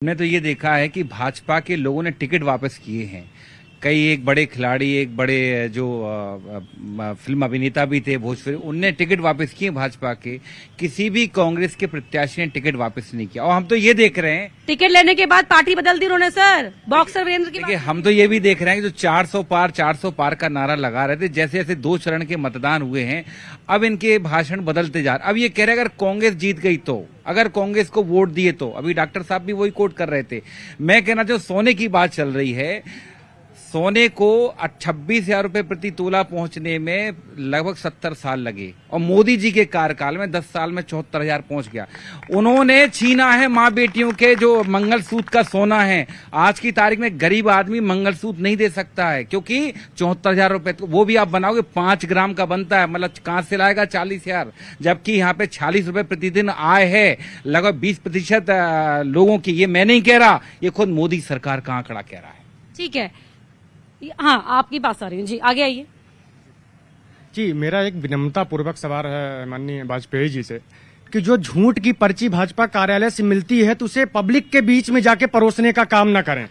हमने तो ये देखा है कि भाजपा के लोगों ने टिकट वापस किए हैं। कई एक बड़े खिलाड़ी, एक बड़े जो फिल्म अभिनेता भी थे भोजपुरी, उनने टिकट वापस किए भाजपा के। किसी भी कांग्रेस के प्रत्याशी ने टिकट वापस नहीं किया। और हम तो ये देख रहे हैं, टिकट लेने के बाद पार्टी बदल दी उन्होंने सर। बॉक्सर वीरेंद्र की देखिए, हम तो ये भी देख रहे हैं कि जो 400 पार का नारा लगा रहे थे, जैसे जैसे 2 चरण के मतदान हुए हैं, अब इनके भाषण बदलते जा रहे। अब ये कह रहे हैं अगर कांग्रेस जीत गई तो, अगर कांग्रेस को वोट दिए तो, अभी डॉक्टर साहब भी वही कोट कर रहे थे। मैं कहना चाहूँ, सोने की बात चल रही है, सोने को 26,000 रुपए प्रति तोला पहुंचने में लगभग 70 साल लगे, और मोदी जी के कार्यकाल में 10 साल में 74,000 पहुंच गया। उन्होंने छीना है मां बेटियों के जो मंगलसूत्र का सोना है। आज की तारीख में गरीब आदमी मंगलसूत्र नहीं दे सकता है, क्योंकि 74,000 रुपए वो भी आप बनाओगे 5 ग्राम का बनता है, मतलब कहां से लाएगा 40,000, जबकि यहाँ पे 46 रुपए प्रतिदिन आय है लगभग 20% लोगों की। ये मैं नहीं कह रहा, ये खुद मोदी सरकार का आंकड़ा कह रहा है। ठीक है, हाँ आपकी बात आ रही है जी, आगे आइए जी। मेरा एक विनम्रता पूर्वक सवाल है माननीय वाजपेयी जी से कि जो झूठ की पर्ची भाजपा कार्यालय से मिलती है तो उसे पब्लिक के बीच में जाके परोसने का काम न करें।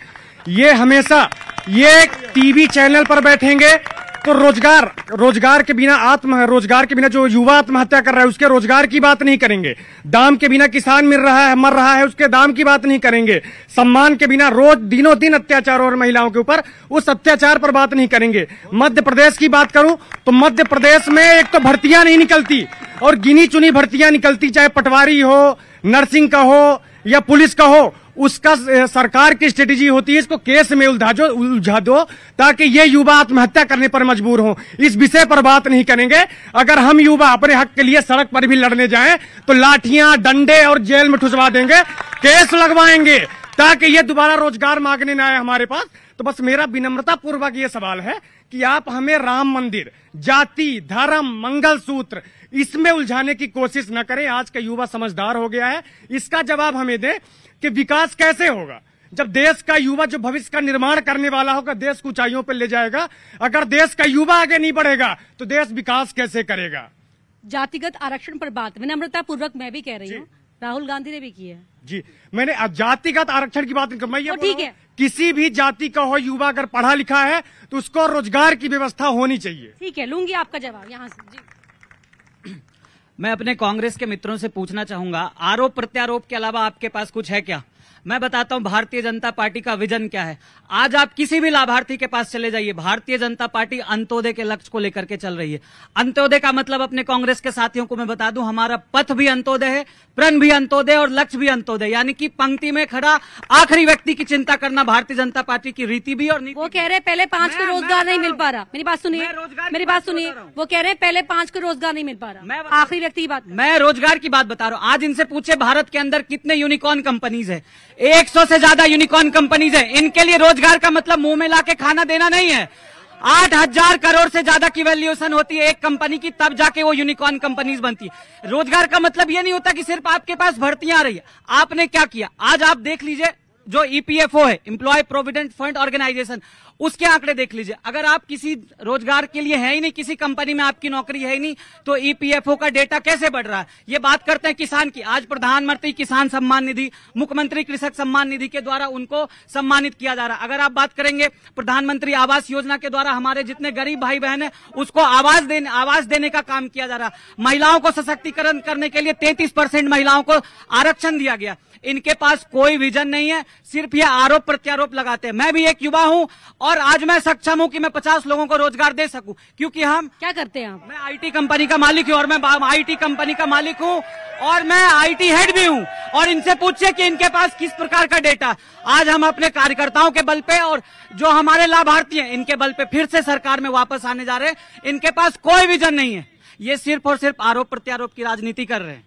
ये हमेशा ये टीवी चैनल पर बैठेंगे तो रोजगार के बिना रोजगार के बिना जो युवा आत्महत्या कर रहा है उसके रोजगार की बात नहीं करेंगे। दाम के बिना किसान मर रहा है उसके दाम की बात नहीं करेंगे। सम्मान के बिना रोज दिनों दिन अत्याचार और महिलाओं के ऊपर उस अत्याचार पर बात नहीं करेंगे। मध्य प्रदेश की बात करूं तो मध्य प्रदेश में एक तो भर्तियां नहीं निकलती और गिनी चुनी भर्तियां निकलती, चाहे पटवारी हो, नर्सिंग का हो या पुलिस का हो। उसका सरकार की स्ट्रेटेजी होती है इसको केस में उलझा दो ताकि ये युवा आत्महत्या करने पर मजबूर हो। इस विषय पर बात नहीं करेंगे। अगर हम युवा अपने हक के लिए सड़क पर भी लड़ने जाएं तो लाठियां, डंडे और जेल में ठुसवा देंगे, केस लगवाएंगे ताकि ये दोबारा रोजगार मांगने न आए हमारे पास। तो बस मेरा विनम्रता पूर्वक ये सवाल है कि आप हमें राम मंदिर, जाति, धर्म, मंगलसूत्र इसमें उलझाने की कोशिश न करें। आज का युवा समझदार हो गया है। इसका जवाब हमें दें कि विकास कैसे होगा जब देश का युवा जो भविष्य का निर्माण करने वाला होगा देश को ऊंचाइयों पर ले जाएगा। अगर देश का युवा आगे नहीं बढ़ेगा तो देश विकास कैसे करेगा। जातिगत आरक्षण पर बात विनम्रता पूर्वक मैं भी कह रही हूँ, राहुल गांधी ने भी की है जी। मैंने जातिगत आरक्षण की बात नहीं कर, मैं ये ठीक है, किसी भी जाति का हो युवा अगर पढ़ा लिखा है तो उसको रोजगार की व्यवस्था होनी चाहिए। ठीक है, लूंगी आपका जवाब यहाँ से जी। मैं अपने कांग्रेस के मित्रों से पूछना चाहूंगा, आरोप प्रत्यारोप के अलावा आपके पास कुछ है क्या? मैं बताता हूं भारतीय जनता पार्टी का विजन क्या है। आज आप किसी भी लाभार्थी के पास चले जाइए, भारतीय जनता पार्टी अंत्योदय के लक्ष्य को लेकर के चल रही है। अंत्योदय का मतलब अपने कांग्रेस के साथियों को मैं बता दूं, हमारा पथ भी अंत्योदय है, प्रण भी अंत्योदय और लक्ष्य भी अंत्योदय, यानी कि पंक्ति में खड़ा आखिरी व्यक्ति की चिंता करना भारतीय जनता पार्टी की रीति भी और नीति। वो कह रहे हैं पहले 5 को रोजगार नहीं मिल पा रहा। मेरी बात सुनिए, मेरी बात सुनिए। वो कह रहे हैं पहले 5 को रोजगार नहीं मिल पा रहा, आखिरी व्यक्ति की बात। मैं रोजगार की बात बता रहा हूं। आज इनसे पूछे भारत के अंदर कितने यूनिकॉर्न कंपनीज है? 100 से ज्यादा यूनिकॉर्न कंपनीज है। इनके लिए रोजगार का मतलब मुंह में लाके खाना देना नहीं है। 8,000 करोड़ से ज्यादा की वैल्यूएशन होती है एक कंपनी की, तब जाके वो यूनिकॉर्न कंपनीज बनती है। रोजगार का मतलब ये नहीं होता कि सिर्फ आपके पास भर्तियां आ रही है। आपने क्या किया? आज आप देख लीजिए, जो ईपीएफओ है, एम्प्लॉय प्रोविडेंट फंड ऑर्गेनाइजेशन, उसके आंकड़े देख लीजिए। अगर आप किसी रोजगार के लिए है ही नहीं, किसी कंपनी में आपकी नौकरी है ही नहीं, तो ईपीएफओ का डेटा कैसे बढ़ रहा है? ये बात करते हैं किसान की। आज प्रधानमंत्री किसान सम्मान निधि, मुख्यमंत्री कृषक सम्मान निधि के द्वारा उनको सम्मानित किया जा रहा है। अगर आप बात करेंगे प्रधानमंत्री आवास योजना के द्वारा हमारे जितने गरीब भाई बहन है उसको आवास देने का काम किया जा रहा है। महिलाओं को सशक्तिकरण करने के लिए 33% महिलाओं को आरक्षण दिया गया। इनके पास कोई विजन नहीं है, सिर्फ ये आरोप प्रत्यारोप लगाते हैं। मैं भी एक युवा हूं और आज मैं सक्षम हूं कि मैं 50 लोगों को रोजगार दे सकूं, क्योंकि हम क्या करते हैं आप? मैं आईटी कंपनी का मालिक हूं और मैं आईटी कंपनी का मालिक हूं और मैं आईटी हेड भी हूं। और इनसे पूछिए कि इनके पास किस प्रकार का डेटा। आज हम अपने कार्यकर्ताओं के बल पे और जो हमारे लाभार्थी हैं इनके बल पे फिर से सरकार में वापस आने जा रहे हैं। इनके पास कोई विजन नहीं है, ये सिर्फ और सिर्फ आरोप प्रत्यारोप की राजनीति कर रहे हैं।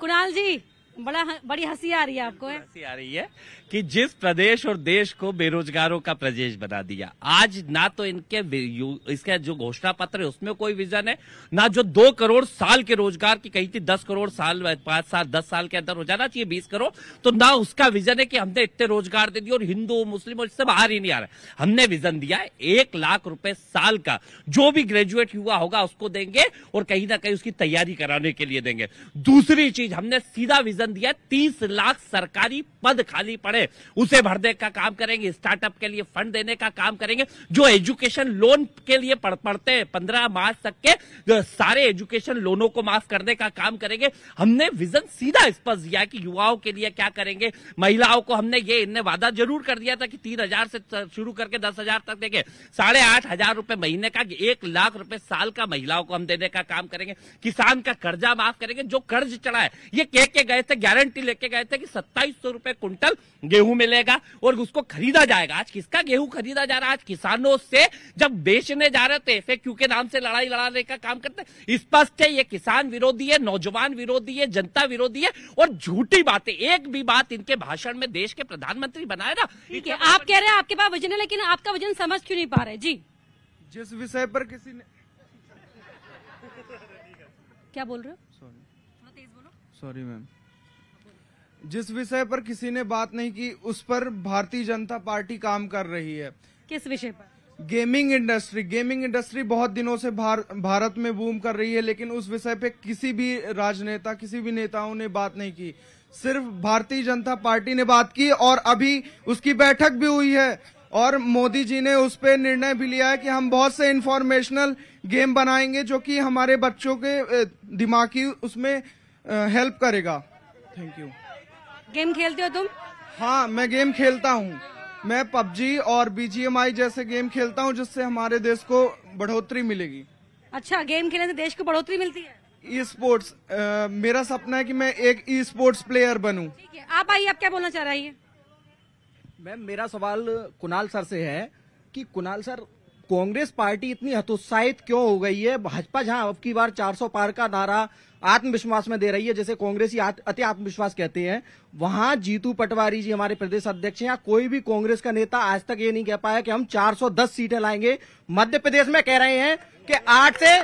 कुणाल जी, बड़ी हंसी आ रही है आपको? हंसी आ रही है कि जिस प्रदेश और देश को बेरोजगारों का प्रदेश बना दिया, आज ना तो इसका जो घोषणा पत्र है उसमें कोई विजन है, ना जो 2 करोड़ साल के रोजगार की कही थी 10 करोड़ साल 5 साल 10 साल के अंदर हो जाना चाहिए 20 करोड़, तो ना उसका विजन है कि हमने इतने रोजगार दे दिए और हिंदू मुस्लिम और इससे बाहर ही नहीं आ रहा। हमने विजन दिया है 1 लाख रुपए साल का, जो भी ग्रेजुएट युवा होगा उसको देंगे और कहीं ना कहीं उसकी तैयारी कराने के लिए देंगे। दूसरी चीज, हमने सीधा विजन विजन दिया, 30 लाख सरकारी पद खाली पड़े उसे भरने का काम करेंगे, स्टार्टअप के लिए फंड देने का काम करेंगे, जो एजुकेशन लोन के लिए पढ़ते हैं 15 मार्च तक के सारे एजुकेशन लोनों को माफ करने का काम करेंगे। हमने विजन सीधा स्पष्ट दिया कि युवाओं के लिए क्या करेंगे, महिलाओं को हमने ये इन्हें वादा जरूर कर दिया था कि 3,000 से शुरू करके 10,000 तक देंगे, 8,500 रुपए महीने का, 1 लाख रुपए साल का महिलाओं को हम देने का काम करेंगे, किसान का कर्जा माफ करेंगे, जो कर्ज चढ़ा है ये कह के गए थे, गारंटी लेके गए थे कि 2,700 रुपए कुंटल गेहूं मिलेगा और उसको खरीदा जाएगा। आज किसका गेहूं खरीदा जा रहा है? आज किसानों से जब बेचने जा रहे थे, FAQ के नाम से लड़ाई लड़ाने का काम करते हैं। स्पष्ट है ये किसान विरोधी है, नौजवान विरोधी है, जनता विरोधी है और झूठी बातें, एक भी बात इनके भाषण में देश के प्रधानमंत्री बनाए ना। ठीक है, आप कह रहे हैं आपके पास वजन है, लेकिन आपका वजन समझ क्यों नहीं पा रहे जी? जिस विषय पर किसी ने क्या बोल रहे हो? सॉरी मैम, जिस विषय पर किसी ने बात नहीं की उस पर भारतीय जनता पार्टी काम कर रही है। किस विषय पर? गेमिंग इंडस्ट्री बहुत दिनों से भारत में बूम कर रही है, लेकिन उस विषय पे किसी भी राजनेता, किसी भी नेताओं ने बात नहीं की। सिर्फ भारतीय जनता पार्टी ने बात की और अभी उसकी बैठक भी हुई है और मोदी जी ने उस पर निर्णय भी लिया है कि हम बहुत से इंफॉर्मेशनल गेम बनाएंगे जो कि हमारे बच्चों के दिमागी उसमें हेल्प करेगा। Thank you. गेम खेलते हो तुम? हाँ, मैं गेम खेलता हूँ। मैं PUBG और BGMI जैसे गेम खेलता हूँ जिससे हमारे देश को बढ़ोतरी मिलेगी। अच्छा, गेम खेलने से देश को बढ़ोतरी मिलती है? ई स्पोर्ट्स, मेरा सपना है कि मैं एक ई स्पोर्ट्स प्लेयर बनूं। ठीक है, आप आइए, आप क्या बोलना चाह रही है? मैम, मेरा सवाल कुणाल सर से है कि कुणाल सर, कांग्रेस पार्टी इतनी हतोत्साहित क्यों हो गई है? भाजपा जहां अब की बार 400 पार का नारा आत्मविश्वास में दे रही है, जैसे कांग्रेसी अति आत्मविश्वास कहते हैं, वहां जीतू पटवारी जी हमारे प्रदेश अध्यक्ष हैं, या कोई भी कांग्रेस का नेता आज तक ये नहीं कह पाया कि हम 410 सीटें लाएंगे। मध्य प्रदेश में कह रहे हैं कि 8 से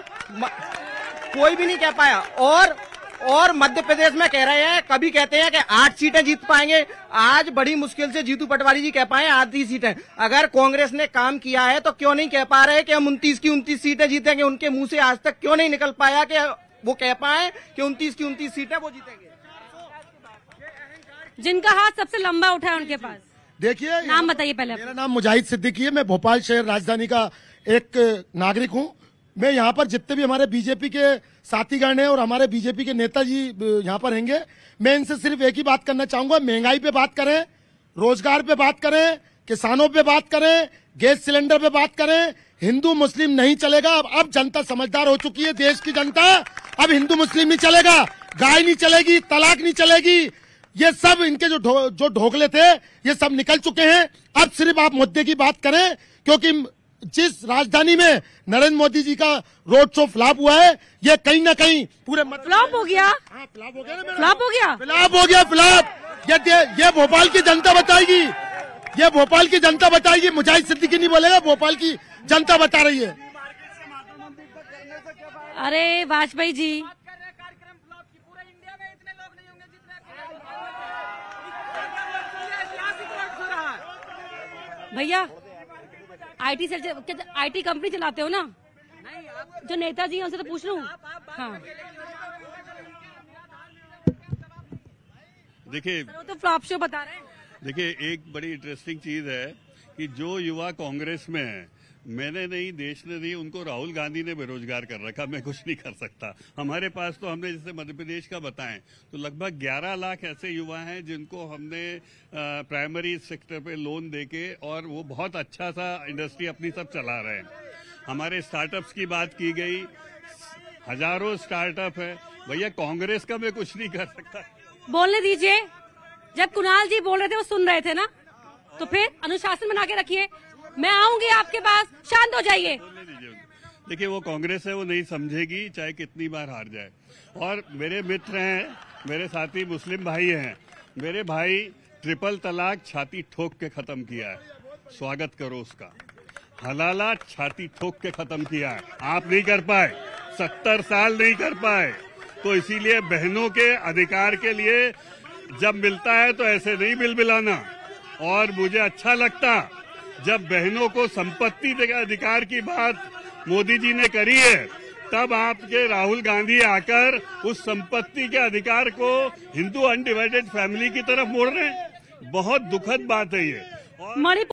कोई भी नहीं कह पाया, और मध्य प्रदेश में कह रहे हैं, कभी कहते हैं कि 8 सीटें जीत पाएंगे। आज बड़ी मुश्किल से जीतू पटवारी जी कह पाए 8 सीटें। अगर कांग्रेस ने काम किया है तो क्यों नहीं कह पा रहे कि हम 29 की 29 सीटें जीतेंगे? उनके मुंह से आज तक क्यों नहीं निकल पाया कि वो कह पाए कि 29 की 29 सीटें वो जीतेंगे? जिनका हाथ सबसे लंबा उठा है उनके पास, देखिए, नाम बताइए पहले। मेरा नाम मुजाहिद सिद्दीकी है, मैं भोपाल शहर राजधानी का एक नागरिक हूं। मैं यहाँ पर जितने भी हमारे बीजेपी के साथीगण हैं और हमारे बीजेपी के नेताजी यहाँ पर रहेंगे, मैं इनसे सिर्फ एक ही बात करना चाहूंगा, महंगाई पे बात करें, रोजगार पे बात करें, किसानों पे बात करें, गैस सिलेंडर पे बात करें। हिंदू मुस्लिम नहीं चलेगा। अब जनता समझदार हो चुकी है, देश की जनता। अब हिंदू मुस्लिम नहीं चलेगा, गाय नहीं चलेगी, तलाक नहीं चलेगी, ये सब इनके जो ढोकले थे ये सब निकल चुके हैं। अब सिर्फ आप मुद्दे की बात करें, क्योंकि जिस राजधानी में नरेंद्र मोदी जी का रोड शो फ्लॉप हुआ है, ये कहीं ना कहीं पूरे फ्लॉप हो गया। हाँ, फ्लॉप हो गया ना, फ्लॉप हो गया, फ्लॉप हो गया, फ्लॉप। ये भोपाल की जनता बताएगी, ये भोपाल की जनता बताएगी। मुजाहिद सिद्दीकी नहीं बोलेगा, भोपाल की जनता बता रही है। अरे वाजपेयी जी, भैया IT कंपनी चलाते हो ना? जो नेताजी हैं उनसे तो पूछ लूं। हाँ, देखिए, तो फ्लॉप शो बता रहे हैं। देखिए, एक बड़ी इंटरेस्टिंग चीज है कि जो युवा कांग्रेस में है, मैंने नहीं, देश ने नहीं, उनको राहुल गांधी ने बेरोजगार कर रखा। मैं कुछ नहीं कर सकता। हमारे पास तो हमने जैसे मध्य प्रदेश का बताएं तो लगभग 11 लाख ऐसे युवा हैं जिनको हमने प्राइमरी सेक्टर पे लोन देके, और वो बहुत अच्छा सा इंडस्ट्री अपनी सब चला रहे हैं। हमारे स्टार्टअप्स की बात की गई, हजारों स्टार्टअप है। भैया, कांग्रेस का मैं कुछ नहीं कर सकता। बोलने दीजिए, जब कुणाल जी बोल रहे थे वो सुन रहे थे ना, तो फिर अनुशासन बना के रखिए। मैं आऊंगी आपके पास, शांत हो जाइए। देखिए, वो कांग्रेस है, वो नहीं समझेगी चाहे कितनी बार हार जाए। और मेरे मित्र हैं, मेरे साथी मुस्लिम भाई हैं, मेरे भाई ट्रिपल तलाक छाती ठोक के खत्म किया है, स्वागत करो उसका। हलाला छाती ठोक के खत्म किया है, आप नहीं कर पाए, 70 साल नहीं कर पाए। तो इसीलिए बहनों के अधिकार के लिए जब मिलता है तो ऐसे नहीं बिलबिलाना। और मुझे अच्छा लगता जब बहनों को संपत्ति के अधिकार की बात मोदी जी ने करी है, तब आपके राहुल गांधी आकर उस संपत्ति के अधिकार को हिंदू अनडिवाइडेड फैमिली की तरफ मोड़ रहे हैं। बहुत दुखद बात है ये।